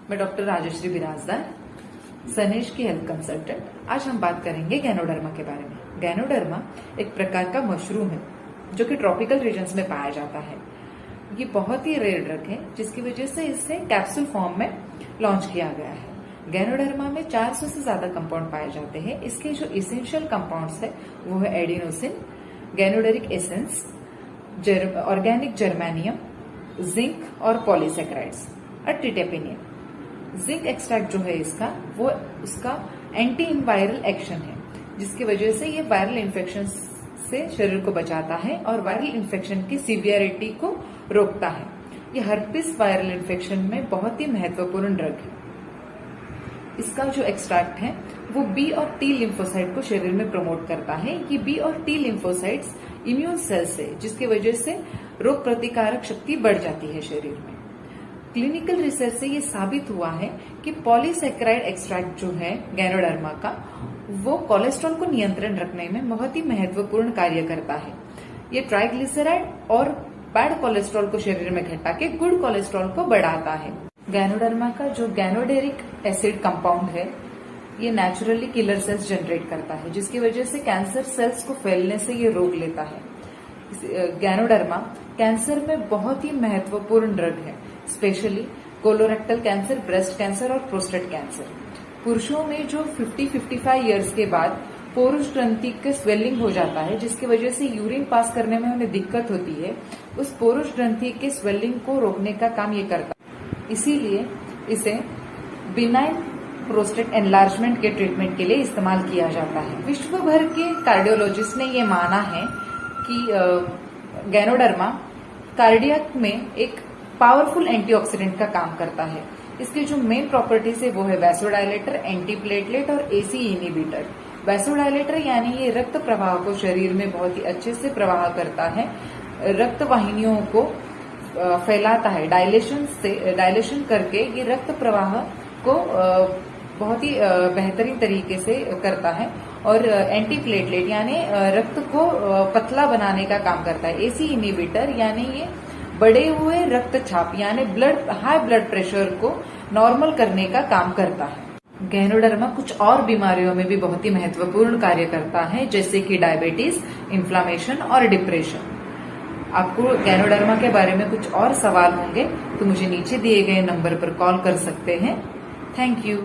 मैं डॉक्टर राजश्री बिराजदार, सनेश की health consultant. आज हम बात करेंगे गैनोडर्मा के बारे में। गैनोडर्मा एक प्रकार का मशरूम है जो कि ट्रॉपिकल रीजन्स में पाया जाता है। ये बहुत ही रेयर ड्रग है जिसकी वजह से इसे कैप्सूल फॉर्म में लॉन्च किया गया है। गैनोडर्मा में 400 से ज्यादा कंपाउंड पाए जाते हैं। इसके जो इसेंशियल कंपाउंड्स है वो है adenosine, ganoderic essence, organic germanium, zinc और पॉलीसेक्राइड्स और ट्रिटेपिनियम। जिंक एक्सट्रैक्ट जो है इसका वो उसका एंटी वायरल एक्शन है जिसकी वजह से ये वायरल इन्फेक्शन से शरीर को बचाता है और वायरल इन्फेक्शन की सीवियरिटी को रोकता है। ये हर्पिस वायरल इन्फेक्शन में बहुत ही महत्वपूर्ण ड्रग है। इसका जो एक्सट्रैक्ट है वो बी और टी लिम्फोसाइट को शरीर में प्रमोट करता है। ये बी और टी लिम्फोसाइट्स इम्यून सेल्स है जिसकी वजह से रोग प्रतिकारक शक्ति बढ़ जाती है शरीर में। क्लिनिकल रिसर्च से ये साबित हुआ है कि पॉलीसेक्राइड एक्सट्रैक्ट जो है गैनोडर्मा का वो कोलेस्ट्रॉल को नियंत्रण रखने में बहुत ही महत्वपूर्ण कार्य करता है। ये ट्राइग्लिसराइड और बैड कोलेस्ट्रॉल को शरीर में घटा के गुड कोलेस्ट्रॉल को बढ़ाता है। गैनोडर्मा का जो गैनोडेरिक एसिड कंपाउंड है ये नेचुरली किलर सेल्स जनरेट करता है जिसकी वजह से कैंसर सेल्स को फैलने से ये रोक लेता है। गैनोडर्मा कैंसर में बहुत ही महत्वपूर्ण ड्रग है, specially colorectal cancer, breast cancer और प्रोस्टेट कैंसर। पुरुषों में जो 50-55 इयर्स के बाद पोरुष ग्रंथि के स्वेलिंग हो जाता है जिसकी वजह से यूरिन पास करने में उन्हें दिक्कत होती है, उस पोरुष ग्रंथि के स्वेलिंग को रोकने का काम ये करता है। इसीलिए इसे बिनाइन प्रोस्टेट एनलार्जमेंट के ट्रीटमेंट के लिए इस्तेमाल किया जाता है। विश्व भर के कार्डियोलॉजिस्ट ने ये माना है कि गैनोडर्मा कार्डियक में एक पावरफुल एंटीऑक्सीडेंट का काम करता है। इसके जो मेन प्रॉपर्टीज है वो है वैसोडाइलेटर, एंटीप्लेटलेट और एसी इनहिबिटर। वैसोडाइलेटर यानी ये रक्त प्रवाह को शरीर में बहुत ही अच्छे से प्रवाह करता है, रक्त वाहिनियों को फैलाता है, डायलेशन करके ये रक्त प्रवाह को बहुत ही बेहतरीन तरीके से करता है। और एंटीप्लेटलेट यानी रक्त को पतला बनाने का काम करता है। एसी इनहिबिटर यानी ये बढ़े हुए रक्तचाप यानी हाई ब्लड प्रेशर को नॉर्मल करने का काम करता है। गैनोडर्मा कुछ और बीमारियों में भी बहुत ही महत्वपूर्ण कार्य करता है जैसे कि डायबिटीज, इन्फ्लामेशन और डिप्रेशन। आपको गैनोडर्मा के बारे में कुछ और सवाल होंगे तो मुझे नीचे दिए गए नंबर पर कॉल कर सकते हैं। Thank you.